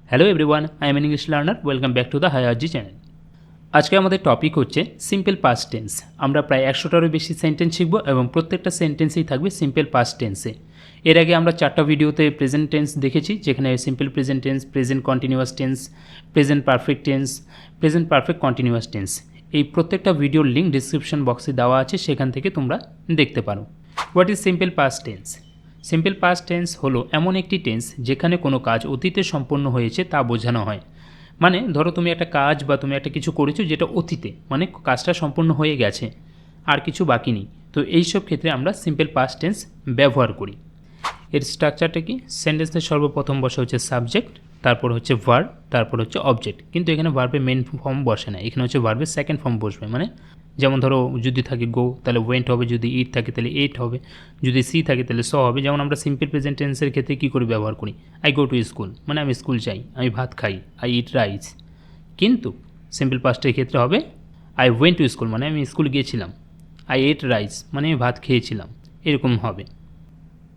Hello everyone, I am an English learner. Welcome back to the Higherji channel. আজকে আমাদের topic হচ্ছে simple past tense. আমরা প্রায় 100টারও বেশি সেন্টেন্স শিখব এবং প্রত্যেকটা সেন্টেন্সেই থাকবে সিম্পল পাস্ট টেন্সে। এর আগে আমরা 4টা ভিডিওতে প্রেজেন্ট টেন্স দেখেছি, যেখানে simple present tense, present continuous tense, present perfect tense, present perfect continuous tense. এই প্রত্যেকটা ভিডিওর লিঙ্ক ডিসক্রিপশন বক্সে দেওয়া আছে, সেখান থেকে তোমরা দেখতে পারো। What is simple past tense? Simple past tense হলো এমন একটি টেন্স যেখানে কোনো কাজ অতীতে সম্পন্ন হয়েছে তা বোঝানো হয়। মানে ধরো তুমি একটা কাজ বা তুমি একটা কিছু করেছো যেটা অতীতে, মানে কাজটা সম্পূর্ণ হয়ে গেছে, আর কিছু বাকি নেই। তো এইসব ক্ষেত্রে আমরা সিম্পল পাস্ট টেন্স ব্যবহার করি। এর স্ট্রাকচারটা কি? সেন্টেন্সের সর্বপ্রথম বসে হচ্ছে সাবজেক্ট, তারপর হচ্ছে ভার্ব, তারপর হচ্ছে অবজেক্ট। কিন্তু এখানে ভার্বের মেন ফর্ম বসে না, এখানে হচ্ছে ভার্বের সেকেন্ড ফর্ম বসবে। মানে যেমন ধরো যদি থাকে গো তাহলে ওয়েন্ট হবে, যদি ইট থাকে তাহলে এট হবে, যদি সি থাকে তাহলে স হবে। যেমন আমরা সিম্পল প্রেজেন্ট টেন্সের ক্ষেত্রে কী করে ব্যবহার করি? আই গো টু স্কুল, মানে আমি স্কুল যাই, আমি ভাত খাই, আই ইট রাইস। কিন্তু সিম্পল পাস্টের ক্ষেত্রে হবে আই ওয়েন্ট টু স্কুল, মানে আমি স্কুল গিয়েছিলাম, আই এট রাইস, মানে আমি ভাত খেয়েছিলাম, এরকম হবে।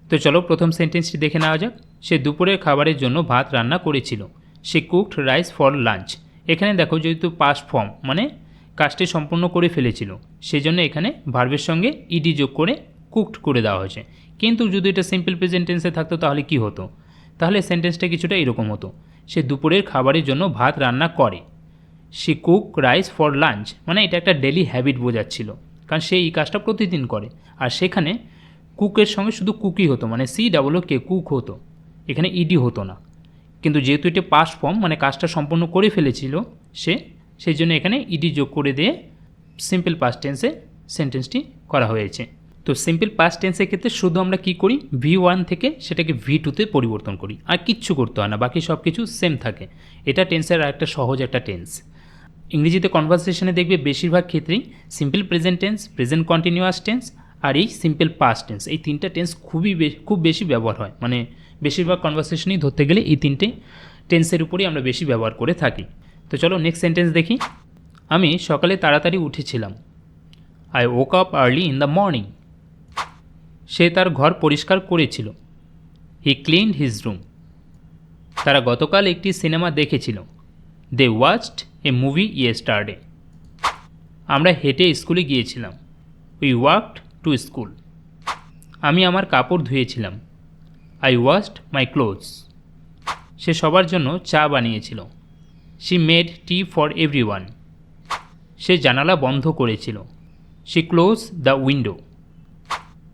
তো চলো প্রথম সেন্টেন্সটি দেখে নেওয়া যাক। সে দুপুরের খাবারের জন্য ভাত রান্না করেছিল। সে কুকড রাইস ফর লাঞ্চ। এখানে দেখো যেহেতু পাস্ট ফর্ম, মানে কাজটি সম্পূর্ণ করে ফেলেছিল, সেই জন্য এখানে ভার্বের সঙ্গে ইডি যোগ করে কুকড করে দেওয়া হয়েছে। কিন্তু যদি এটা সিম্পল প্রেজেন্ট টেন্সে থাকতো তাহলে কি হতো? তাহলে সেন্টেন্সটা কিছুটা এরকম হতো, সে দুপুরের খাবারের জন্য ভাত রান্না করে। সে কুক রাইস ফর লাঞ্চ, মানে এটা একটা ডেলি হ্যাবিট বোঝাচ্ছিল, কারণ সে এই কাজটা প্রতিদিন করে। আর সেখানে কুকের সঙ্গে শুধু কুকই হতো, মানে COOK কুক হতো, এখানে ইডি হতো না। কিন্তু যেহেতু এটা পাস্ট ফর্ম, মানে কাজটা সম্পূর্ণ করে ফেলেছিল সে, সেই জন্য এখানে ইডি যোগ করে দিয়ে সিম্পল পাস্ট টেন্সে সেন্টেন্সটি করা হয়েছে। তো সিম্পল পাস্ট টেন্সের ক্ষেত্রে শুধু আমরা কি করি, V1 থেকে সেটাকে V2তে পরিবর্তন করি, আর কিচ্ছু করতে হয় না, বাকি সব কিছু সেম থাকে। এটা টেন্সের একটা সহজ একটা টেন্স। ইংরেজিতে কনভারসেশনে দেখবে বেশিরভাগ ক্ষেত্রেই simple present tense, present continuous tense আর এই সিম্পল পাস্ট টেন্স, এই তিনটা টেন্স খুব বেশি ব্যবহার হয়। মানে বেশিরভাগ কনভারসেশনেই ধরতে গেলে এই তিনটে টেন্সের উপরেই আমরা বেশি ব্যবহার করে থাকি। তো চলো নেক্সট সেন্টেন্স দেখি। আমি সকালে তাড়াতাড়ি উঠেছিলাম। I woke up early in the morning. সে তার ঘর পরিষ্কার করেছিল। He cleaned his room. তারা গতকাল একটি সিনেমা দেখেছিল। They watched a movie yesterday. আমরা হেঁটে স্কুলে গিয়েছিলাম। We walked to school. আমি আমার কাপড় ধুয়েছিলাম। I washed my clothes. সে সবার জন্য চা বানিয়েছিল। She made tea for everyone. সে জানালা বন্ধ করেছিল। She close the window.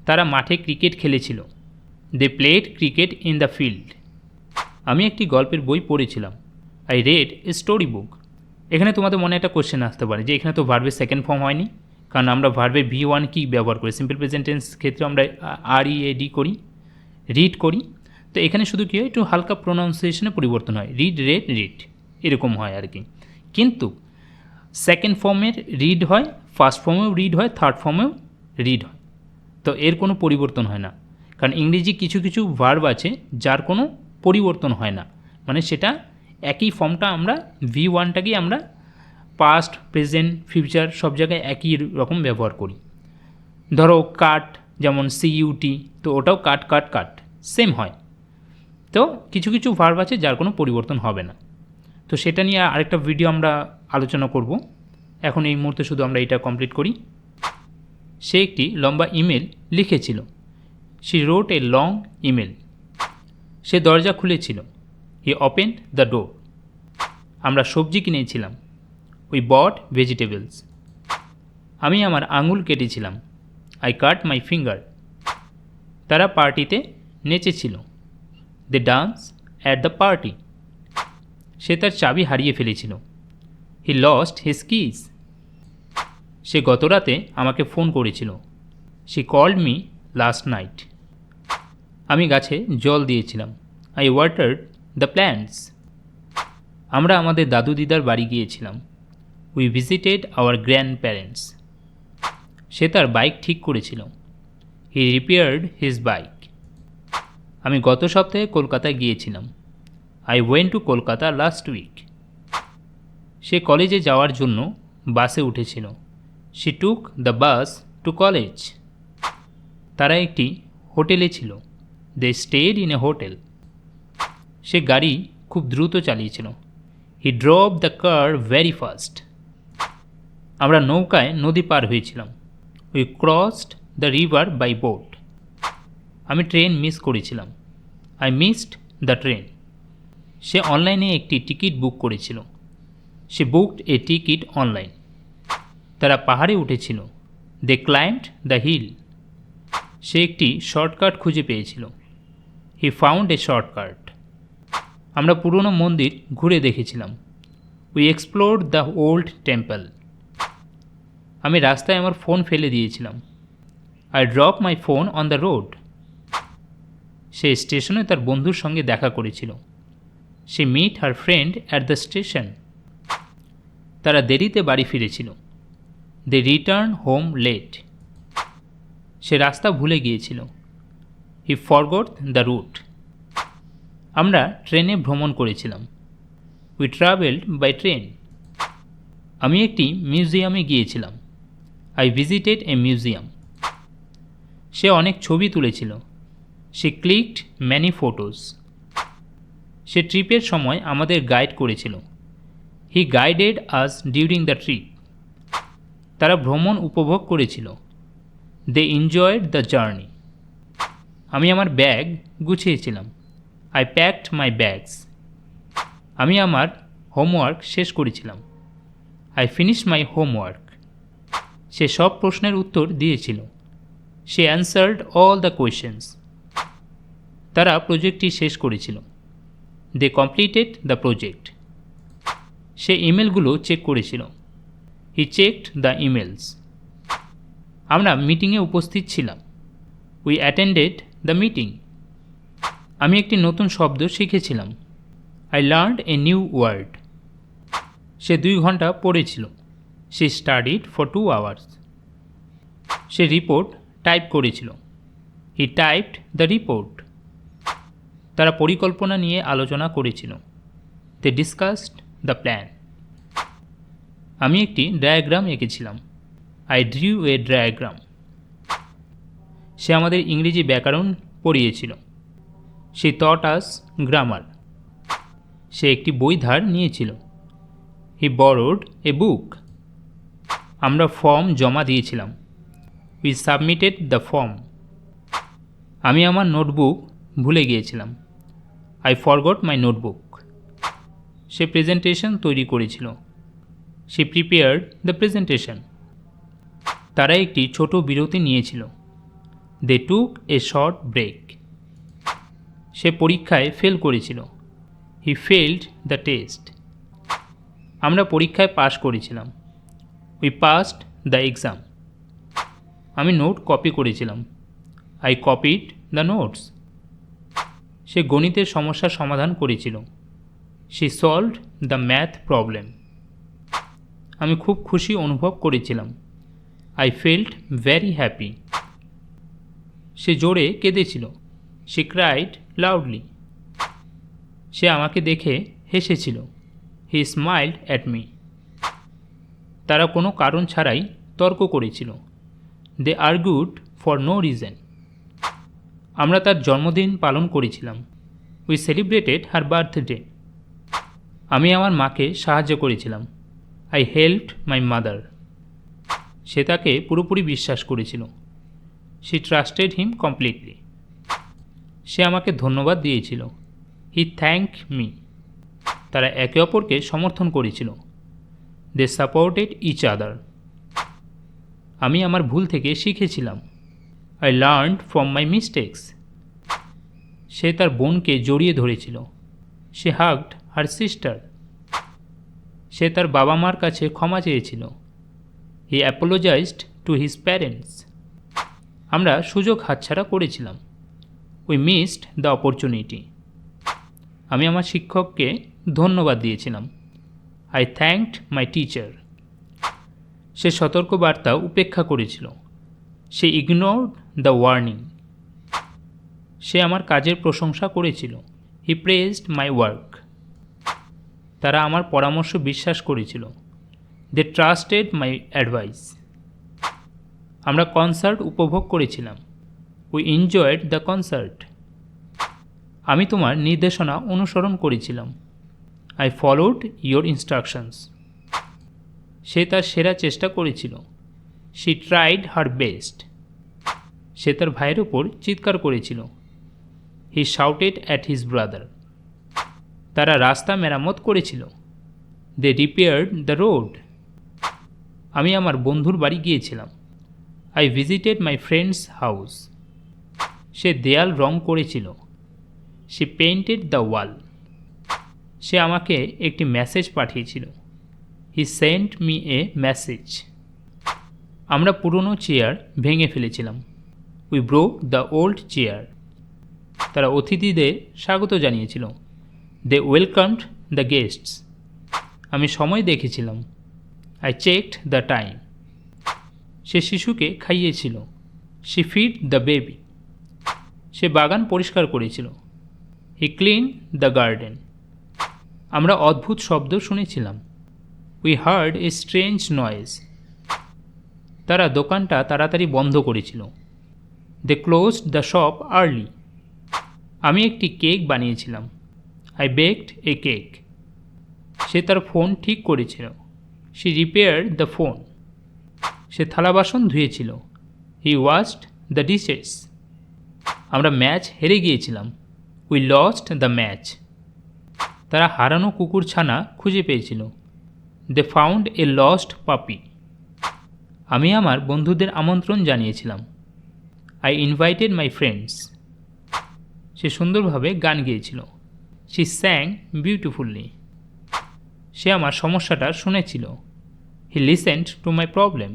তারা মাঠে ক্রিকেট খেলেছিল। They played cricket in the field. আমি একটি গল্পের বই পড়েছিলাম। I red a story book. এখানে তোমাদের মনে একটা কোশ্চেন আসতে পারে যে এখানে তো ভার্বের সেকেন্ড ফর্ম হয়নি, কারণ আমরা ভার্বের V1 কি ব্যবহার করি? সিম্পল প্রেজেন্ট টেন্স ক্ষেত্রে আমরা READ করি, রিড করি। তো এখানে শুধু কী হয়, একটু হালকা প্রোনাউন্সিয়েশনে পরিবর্তন হয়, রিড রেড রিড এরকম হয় আর কি। কিন্তু সেকেন্ড ফর্মের রিড হয়, ফার্স্ট ফর্মেও রিড হয়, থার্ড ফর্মেও রিড হয়। তো এর কোনো পরিবর্তন হয় না, কারণ ইংরেজি কিছু কিছু ভার্ব আছে যার কোনো পরিবর্তন হয় না, মানে সেটা একই ফর্মটা আমরা V1টাকেই আমরা পাস্ট, প্রেজেন্ট, ফিউচার সব জায়গায় একই রকম ব্যবহার করি। ধরো কাট, যেমন CUT, তো ওটাও কাট কাট কাট সেম হয়। তো কিছু কিছু ভার্ব আছে যার কোনো পরিবর্তন হবে না। তো সেটা নিয়ে আরেকটা ভিডিও আমরা আলোচনা করব। এখন এই মুহূর্তে শুধু আমরা এটা কমপ্লিট করি। সে একটি লম্বা ইমেল লিখেছিল। She wrote a long email. সে দরজা খুলেছিল। He opened the door. আমরা সবজি কিনেছিলাম। We bought vegetables. আমি আমার আঙুল কেটেছিলাম। I cut my finger. তারা পার্টিতে নেচেছিল। They dance at the party. সে তার চাবি হারিয়ে ফেলেছিল। He lost his keys. সে গতরাতে আমাকে ফোন করেছিল। She called me last night. আমি গাছে জল দিয়েছিলাম। I watered the plants. আমরা আমাদের দাদু দিদার বাড়ি গিয়েছিলাম। We visited our grandparents. সে তার বাইক ঠিক করেছিল। He repaired his bike. আমি গত সপ্তাহে কলকাতায় গিয়েছিলাম। I went to Kolkata last week. সে কলেজে যাওয়ার জন্য বাসে উঠেছিল। She took the bus to college. তারা একটি হোটেলে ছিল। They stayed in a hotel. সে গাড়ি খুব দ্রুত চালিয়েছিল। He drove the car very fast. আমরা নৌকায় নদী পার হয়েছিলাম। We crossed the river by boat. আমি ট্রেন মিস করেছিলাম। I missed the train. সে অনলাইনে একটি টিকিট বুক করেছিল। She booked a ticket online. তারা পাহাড়ে উঠেছিল। They climbed the hill. সে একটি শর্টকাট খুঁজে পেয়েছিল। He found a shortcut. আমরা পুরনো মন্দির ঘুরে দেখেছিলাম। We explored the old temple. আমি রাস্তায় আমার ফোন ফেলে দিয়েছিলাম। I drop my phone on the road. সে স্টেশনে তার বন্ধুর সঙ্গে দেখা করেছিল। She meet her friend at the station. তারা দেরিতে বাড়ি ফিরেছিল। They return home late. সে রাস্তা ভুলে গিয়েছিল। He forgot the route. আমরা ট্রেনে ভ্রমণ করেছিলাম। We travelled by train. আমি একটি মিউজিয়ামে গিয়েছিলাম। I visited a museum. সে অনেক ছবি তুলেছিল। She clicked many photos. সে ট্রিপের সময় আমাদের গাইড করেছিল। He guided us during the trip. তারা ভ্রমণ উপভোগ করেছিল। They enjoyed the journey. আমি আমার ব্যাগ গুছিয়েছিলাম। I packed my bags. আমি আমার হোমওয়ার্ক শেষ করেছিলাম। I finish my homework. সে সব প্রশ্নের উত্তর দিয়েছিল। She answered all the questions. তারা প্রজেক্টটি শেষ করেছিল। They completed the project. সে ইমেলগুলো চেক করেছিল। He checked the emails. আমরা মিটিংয়ে উপস্থিত ছিলাম। We attended the meeting. আমি একটি নতুন শব্দ শিখেছিলাম। I learned a new word. সে 2 ঘন্টা পড়েছিল। She studied for 2 hours. সে রিপোর্ট টাইপ করেছিল। He typed the report. তারা পরিকল্পনা নিয়ে আলোচনা করেছিল। They discussed the plan. আমি একটি ডায়াগ্রাম এঁকেছিলাম। I drew a diagram. সে আমাদের ইংরেজি ব্যাকরণ পড়িয়েছিল। সে টট আস গ্রামার। সে একটি বই ধার নিয়েছিল। হি বরোড এ বুক। আমরা ফর্ম জমা দিয়েছিলাম। We submitted the form. আমি আমার নোটবুক ভুলে গিয়েছিলাম। I forgot my notebook. Say presentation তৈরি করেছিল। সে প্রিপেয়ার্ড দ্য প্রেজেন্টেশন। তারা একটি ছোট বিরতি নিয়েছিল। দে টুক এ শর্ট ব্রেক। সে পরীক্ষায় ফেল করেছিল। He failed the test. আমরা পরীক্ষায় পাশ করেছিলাম। We passed the exam. আমি নোট কপি করেছিলাম। I copied the notes. সে গণিতের সমস্যার সমাধান করেছিল। She solved the math problem. আমি খুব খুশি অনুভব করেছিলাম। I felt very happy. সে জোরে কেঁদেছিল। She cried loudly. সে আমাকে দেখে হেসেছিল। He smiled at me. তারা কোনো কারণ ছাড়াই তর্ক করেছিল। They argued for no reason. আমরা তার জন্মদিন পালন করেছিলাম। We celebrated her birthday. আমি আমার মাকে সাহায্য করেছিলাম। I helped my mother. সে তাকে পুরোপুরি বিশ্বাস করেছিল। She trusted him completely. সে আমাকে ধন্যবাদ দিয়েছিল। He thank me. তারা একে অপরকে সমর্থন করেছিল। They supported each other. আমি আমার ভুল থেকে শিখেছিলাম। I learned from my mistakes. সে তার বোনকে জড়িয়ে ধরেছিল। She hugged her sister. সে তার বাবা মার কাছে ক্ষমা চেয়েছিল। He apologised to his parents. আমরা সুযোগ হাতছাড়া করেছিলাম। We missed the opportunity. আমি আমার শিক্ষককে ধন্যবাদ দিয়েছিলাম। I thanked my teacher. সে সতর্কবার্তা উপেক্ষা করেছিল। She ignored the warning. সে আমার কাজের প্রশংসা করেছিল। He praised my work. তারা আমার পরামর্শ বিশ্বাস করেছিল। They trusted my advice. আমরা কনসার্ট উপভোগ করেছিলাম। We enjoyed the concert. আমি তোমার নির্দেশনা অনুসরণ করেছিলাম। I followed your instructions. সে তার সেরা চেষ্টা করেছিল। She tried her best. সে তার ভাইয়ের ওপর চিৎকার করেছিল। He shouted at his brother. তারা রাস্তা মেরামত করেছিল। They repaired the road. আমি আমার বন্ধুর বাড়ি গিয়েছিলাম। I visited my friend's house. সে দেয়াল রং করেছিল। She painted the wall. সে আমাকে একটি মেসেজ পাঠিয়েছিল। He sent me a message. আমরা পুরনো চেয়ার ভেঙে ফেলেছিলাম। We broke the old chair. তারা অতিথিদের স্বাগত জানিয়েছিল। They welcomed the guests. আমি সময় দেখেছিলাম। I checked the time. সে শিশুকে খাইয়েছিল। She fed the baby. সে বাগান পরিষ্কার করেছিল। He cleaned the garden. আমরা অদ্ভুত শব্দ শুনেছিলাম। We heard a strange noise. তারা দোকানটা তাড়াতাড়ি বন্ধ করেছিল। They closed the shop early. আমি একটি কেক বানিয়েছিলাম। I baked a cake. সে তার ফোন ঠিক করেছিল। She repaired the phone. সে থালা বাসন ধুয়েছিল। He washed the dishes. আমরা ম্যাচ হেরে গিয়েছিলাম। We lost the match. তারা হারানো কুকুরছানা খুঁজে পেয়েছিল। They found a lost puppy. আমি আমার বন্ধুদের আমন্ত্রণ জানিয়েছিলাম। I invited my friends. সে সুন্দরভাবে গান গেয়েছিল। She sang beautifully. সে আমার সমস্যাটা শুনেছিল। He listened to my problem.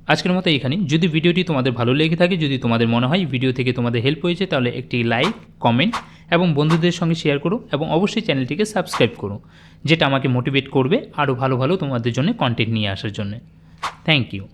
আজকের মতো এখানে। যদি ভিডিওটি তোমাদের ভালো লেগে থাকে, যদি তোমাদের মনে হয় ভিডিও থেকে তোমাদের হেল্প হয়েছে, তাহলে একটি লাইক, কমেন্ট এবং বন্ধুদের সঙ্গে শেয়ার করো এবং অবশ্যই চ্যানেলটিকে সাবস্ক্রাইব করো, যেটা আমাকে মোটিভেট করবে আরও ভালো ভালো তোমাদের জন্য কন্টেন্ট নিয়ে আসার জন্য। Thank you.